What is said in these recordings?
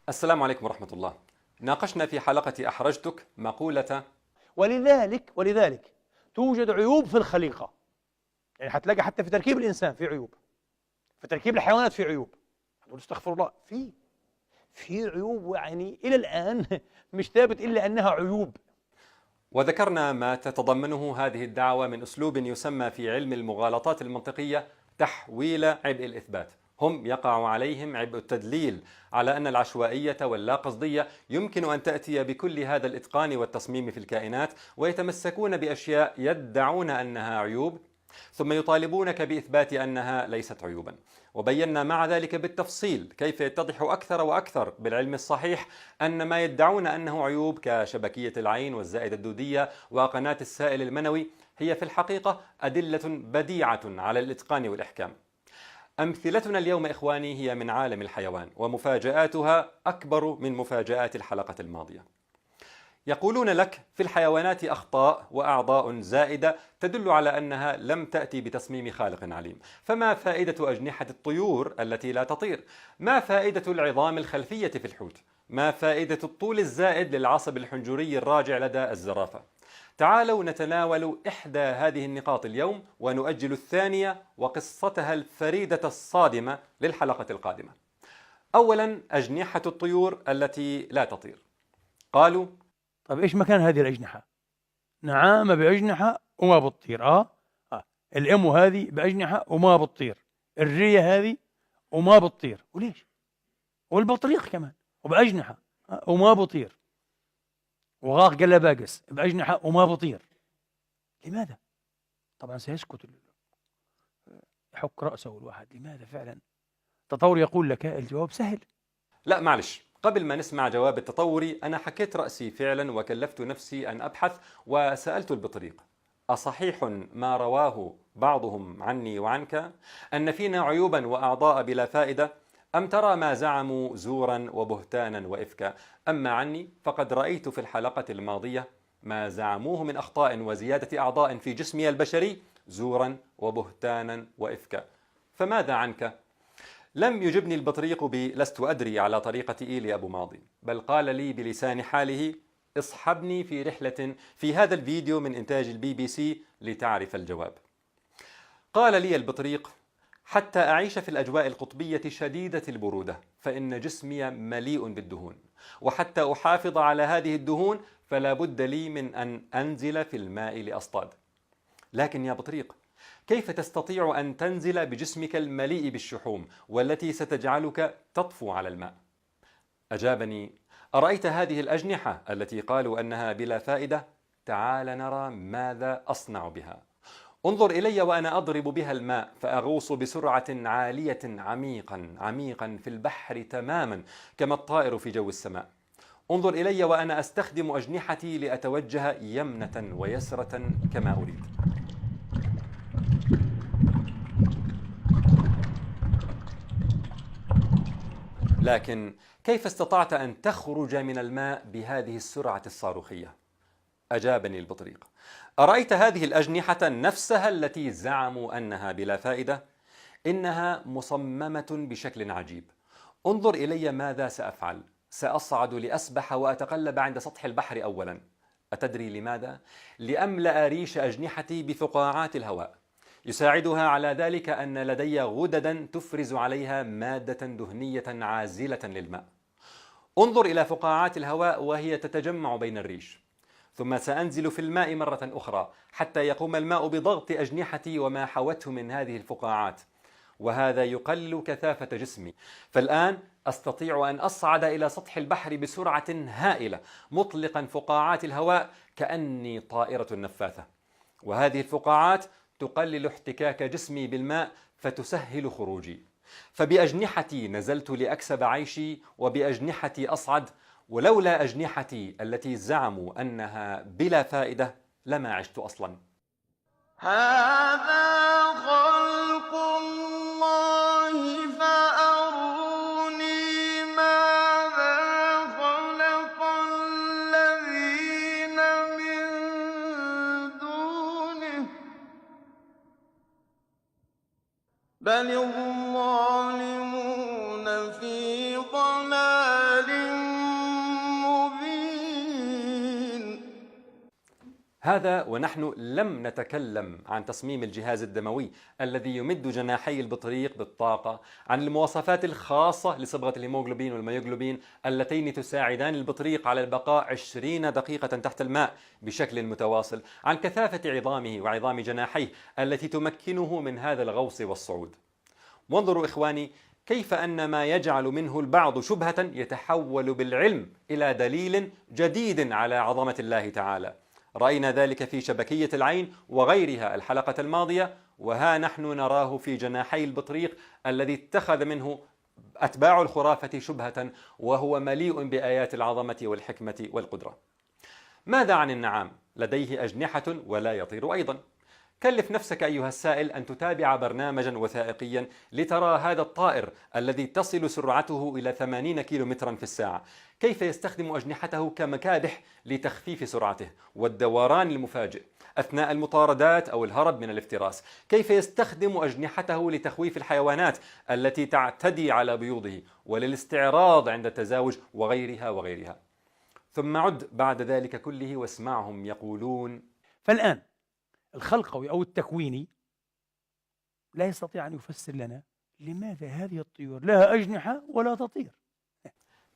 السلام عليكم ورحمة الله. ناقشنا في حلقة أحرجتك مقولة ولذلك توجد عيوب في الخليقة. يعني هتلاقي حتى في تركيب الإنسان في عيوب، في تركيب الحيوانات في عيوب. هتقول استغفر الله، في عيوب، يعني إلى الآن مش ثابت إلا أنها عيوب. وذكرنا ما تتضمنه هذه الدعوة من أسلوب يسمى في علم المغالطات المنطقية تحويل عبء الإثبات. هم يقع عليهم عبء التدليل على أن العشوائية واللا قصدية يمكن أن تأتي بكل هذا الإتقان والتصميم في الكائنات، ويتمسكون بأشياء يدعون أنها عيوب ثم يطالبونك بإثبات أنها ليست عيوبا. وبينا مع ذلك بالتفصيل كيف يتضح أكثر وأكثر بالعلم الصحيح أن ما يدعون أنه عيوب كشبكية العين والزائدة الدودية وقناة السائل المنوي هي في الحقيقة أدلة بديعة على الإتقان والإحكام. أمثلتنا اليوم إخواني هي من عالم الحيوان، ومفاجآتها أكبر من مفاجآت الحلقة الماضية. يقولون لك في الحيوانات أخطاء وأعضاء زائدة تدل على أنها لم تأتي بتصميم خالق عليم. فما فائدة أجنحة الطيور التي لا تطير؟ ما فائدة العظام الخلفية في الحوت؟ ما فائدة الطول الزائد للعصب الحنجري الراجع لدى الزرافة؟ تعالوا نتناول إحدى هذه النقاط اليوم، ونؤجل الثانية وقصتها الفريدة الصادمة للحلقة القادمة. أولا، أجنحة الطيور التي لا تطير. قالوا: طيب إيش مكان هذه الأجنحة؟ نعامة بأجنحة وما بتطير. الإمو هذه بأجنحة وما بتطير، الرية هذه وما بتطير، وليش؟ والبطريق كمان وبأجنحة وما بطير، وغاق قلباقس بأجنحة وما بطير. لماذا؟ طبعا سيسكت، يحك رأسه الواحد. لماذا فعلا؟ التطور يقول لك الجواب سهل. لا معلش، قبل ما نسمع جواب التطوري أنا حكيت رأسي فعلا وكلفت نفسي أن أبحث وسألت البطريق: أصحيح ما رواه بعضهم عني وعنك أن فينا عيوبا وأعضاء بلا فائدة؟ أم ترى ما زعموا زورا وبهتانا وإفكا؟ أما عني فقد رأيت في الحلقة الماضية ما زعموه من أخطاء وزيادة أعضاء في جسمي البشري زورا وبهتانا وإفكا. فماذا عنك؟ لم يجبني البطريق بلست أدري على طريقة إيليا أبو ماضي، بل قال لي بلسان حاله: اصحبني في رحلة في هذا الفيديو من إنتاج الBBC لتعرف الجواب. قال لي البطريق: حتى أعيش في الأجواء القطبية شديدة البرودة فإن جسمي مليء بالدهون، وحتى أحافظ على هذه الدهون فلا بد لي من أن أنزل في الماء لأصطاد. لكن يا بطريق، كيف تستطيع أن تنزل بجسمك المليء بالشحوم والتي ستجعلك تطفو على الماء؟ أجابني: أرأيت هذه الأجنحة التي قالوا أنها بلا فائدة؟ تعال نرى ماذا أصنع بها. انظر إلي وأنا أضرب بها الماء فأغوص بسرعة عالية عميقا عميقا في البحر تماما كما الطائر في جو السماء. انظر إلي وأنا أستخدم أجنحتي لأتوجه يمنة ويسرة كما أريد. لكن كيف استطعت أن تخرج من الماء بهذه السرعة الصاروخية؟ أجابني البطريق: أرأيت هذه الأجنحة نفسها التي زعموا أنها بلا فائدة؟ إنها مصممة بشكل عجيب. انظر إلي ماذا سأفعل. سأصعد لأسبح وأتقلب عند سطح البحر أولا. أتدري لماذا؟ لأملأ ريش أجنحتي بفقاعات الهواء. يساعدها على ذلك أن لدي غددا تفرز عليها مادة دهنية عازلة للماء. انظر إلى فقاعات الهواء وهي تتجمع بين الريش. ثم سأنزل في الماء مرة أخرى حتى يقوم الماء بضغط أجنحتي وما حوته من هذه الفقاعات، وهذا يقلل كثافة جسمي. فالآن أستطيع أن أصعد إلى سطح البحر بسرعة هائلة مطلقا فقاعات الهواء كأني طائرة نفاثة، وهذه الفقاعات تقلل احتكاك جسمي بالماء فتسهل خروجي. فبأجنحتي نزلت لأكسب عيشي وبأجنحتي أصعد، ولولا أجنحتي التي زعموا أنها بلا فائدة لما عشت أصلا. هذا خلق الله فأروني ماذا خلق الذين من دونه بل الظالمون في ضلال هذا ونحن لم نتكلم عن تصميم الجهاز الدموي الذي يمد جناحي البطريق بالطاقة، عن المواصفات الخاصة لصبغة الهيموغلوبين والميوغلوبين اللتين تساعدان البطريق على البقاء 20 دقيقة تحت الماء بشكل متواصل، عن كثافة عظامه وعظام جناحيه التي تمكنه من هذا الغوص والصعود. وانظروا إخواني كيف أن ما يجعل منه البعض شبهة يتحول بالعلم إلى دليل جديد على عظمة الله تعالى. رأينا ذلك في شبكية العين وغيرها الحلقة الماضية، وها نحن نراه في جناحي البطريق الذي اتخذ منه أتباع الخرافة شبهة، وهو مليء بآيات العظمة والحكمة والقدرة. ماذا عن النعام؟ لديه أجنحة ولا يطير أيضا. كلف نفسك أيها السائل أن تتابع برنامجا وثائقيا لترى هذا الطائر الذي تصل سرعته إلى 80 كيلومترا في الساعة كيف يستخدم أجنحته كمكابح لتخفيف سرعته والدوران المفاجئ أثناء المطاردات أو الهرب من الافتراس، كيف يستخدم أجنحته لتخويف الحيوانات التي تعتدي على بيوضه وللاستعراض عند التزاوج وغيرها وغيرها. ثم عد بعد ذلك كله واسمعهم يقولون. فالآن الخلقوي أو التكويني لا يستطيع أن يفسر لنا لماذا هذه الطيور لها أجنحة ولا تطير.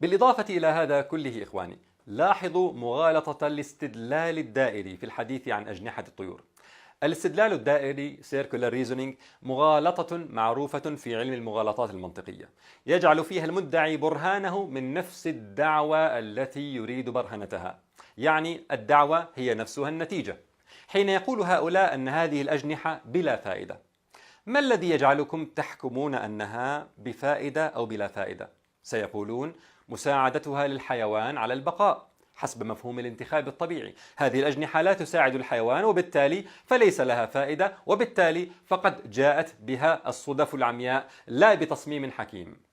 بالإضافة إلى هذا كله إخواني، لاحظوا مغالطة الاستدلال الدائري في الحديث عن أجنحة الطيور. الاستدلال الدائري circular reasoning مغالطة معروفة في علم المغالطات المنطقية، يجعل فيها المدعي برهانه من نفس الدعوة التي يريد برهنتها، يعني الدعوة هي نفسها النتيجة. حين يقول هؤلاء أن هذه الأجنحة بلا فائدة، ما الذي يجعلكم تحكمون أنها بفائدة أو بلا فائدة؟ سيقولون مساعدتها للحيوان على البقاء حسب مفهوم الانتخاب الطبيعي. هذه الأجنحة لا تساعد الحيوان وبالتالي فليس لها فائدة، وبالتالي فقد جاءت بها الصدف العمياء لا بتصميم حكيم.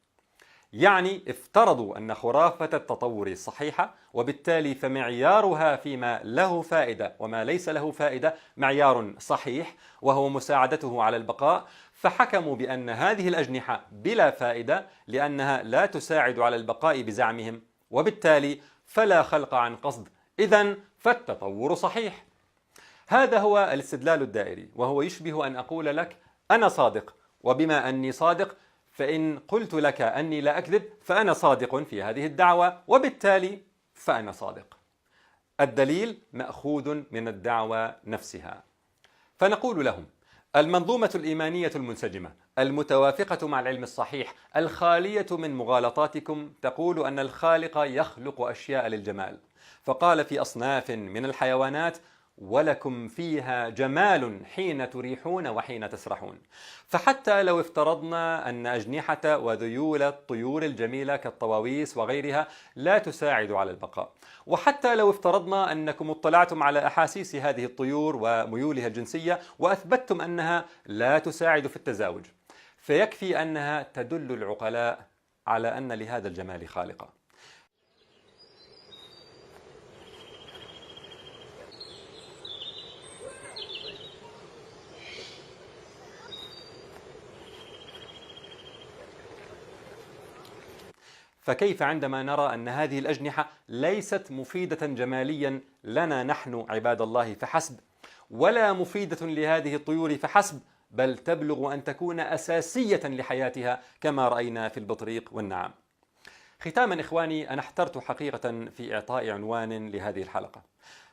يعني افترضوا أن خرافة التطور صحيحة، وبالتالي فمعيارها فيما له فائدة وما ليس له فائدة معيار صحيح وهو مساعدته على البقاء، فحكموا بأن هذه الأجنحة بلا فائدة لأنها لا تساعد على البقاء بزعمهم، وبالتالي فلا خلق عن قصد، إذن فالتطور صحيح. هذا هو الاستدلال الدائري، وهو يشبه أن أقول لك أنا صادق، وبما أني صادق فإن قلت لك أني لا أكذب فأنا صادق في هذه الدعوة، وبالتالي فأنا صادق. الدليل مأخوذ من الدعوة نفسها. فنقول لهم المنظومة الإيمانية المنسجمة المتوافقة مع العلم الصحيح الخالية من مغالطاتكم تقول أن الخالق يخلق أشياء للجمال، فقال في أصناف من الحيوانات ولكم فيها جمال حين تريحون وحين تسرحون. فحتى لو افترضنا أن أجنحة وذيول الطيور الجميلة كالطواويس وغيرها لا تساعد على البقاء، وحتى لو افترضنا أنكم اطلعتم على أحاسيس هذه الطيور وميولها الجنسية وأثبتتم أنها لا تساعد في التزاوج، فيكفي أنها تدل العقلاء على أن لهذا الجمال خالقا. فكيف عندما نرى أن هذه الأجنحة ليست مفيدة جماليا لنا نحن عباد الله فحسب، ولا مفيدة لهذه الطيور فحسب، بل تبلغ أن تكون أساسية لحياتها كما رأينا في البطريق والنعام. ختاما إخواني، أنا احترت حقيقة في إعطاء عنوان لهذه الحلقة،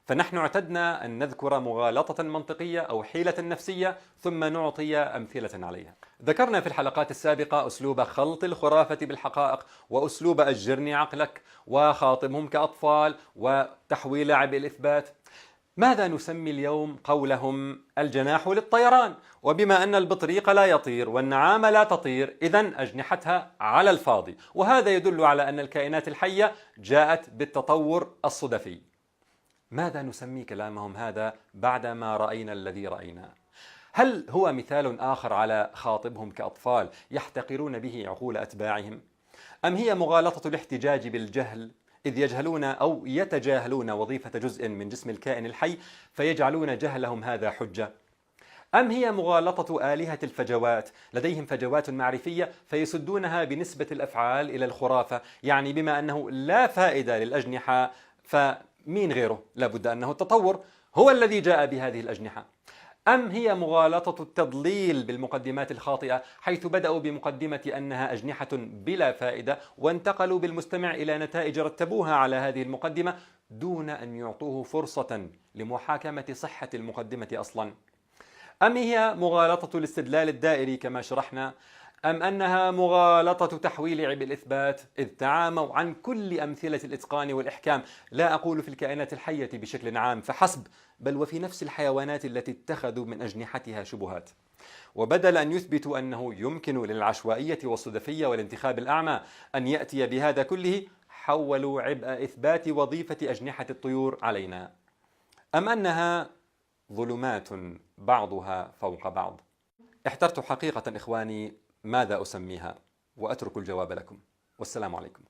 فنحن اعتدنا أن نذكر مغالطة منطقية أو حيلة نفسية ثم نعطي أمثلة عليها. ذكرنا في الحلقات السابقة أسلوب خلط الخرافة بالحقائق، وأسلوب أجرني عقلك، وخاطبهم كأطفال، وتحويل عبء الإثبات. ماذا نسمي اليوم قولهم الجناح للطيران؟ وبما أن البطريق لا يطير والنعامة لا تطير، إذن أجنحتها على الفاضي، وهذا يدل على أن الكائنات الحية جاءت بالتطور الصدفي. ماذا نسمي كلامهم هذا بعدما رأينا الذي رأيناه؟ هل هو مثال آخر على خاطبهم كأطفال يحتقرون به عقول أتباعهم؟ أم هي مغالطة الاحتجاج بالجهل، إذ يجهلون أو يتجاهلون وظيفة جزء من جسم الكائن الحي فيجعلون جهلهم هذا حجة؟ أم هي مغالطة آلهة الفجوات، لديهم فجوات معرفية فيسدونها بنسبة الأفعال إلى الخرافة، يعني بما أنه لا فائدة للأجنحة فمين غيره؟ لابد أنه التطور، هو الذي جاء بهذه الأجنحة؟ أم هي مغالطة التضليل بالمقدمات الخاطئة، حيث بدأوا بمقدمة أنها أجنحة بلا فائدة، وانتقلوا بالمستمع إلى نتائج رتبوها على هذه المقدمة دون أن يعطوه فرصة لمحاكمة صحة المقدمة أصلا؟ أم هي مغالطة الاستدلال الدائري كما شرحنا؟ أم أنها مغالطة تحويل عبء الإثبات، إذ تعاموا عن كل أمثلة الإتقان والإحكام، لا أقول في الكائنات الحية بشكل عام فحسب، بل وفي نفس الحيوانات التي اتخذوا من أجنحتها شبهات. وبدل أن يثبتوا أنه يمكن للعشوائية والصدفية والانتخاب الأعمى أن يأتي بهذا كله، حولوا عبء إثبات وظيفة أجنحة الطيور علينا. أم أنها ظلمات بعضها فوق بعض؟ احترت حقيقة إخواني ماذا أسميها، وأترك الجواب لكم، والسلام عليكم.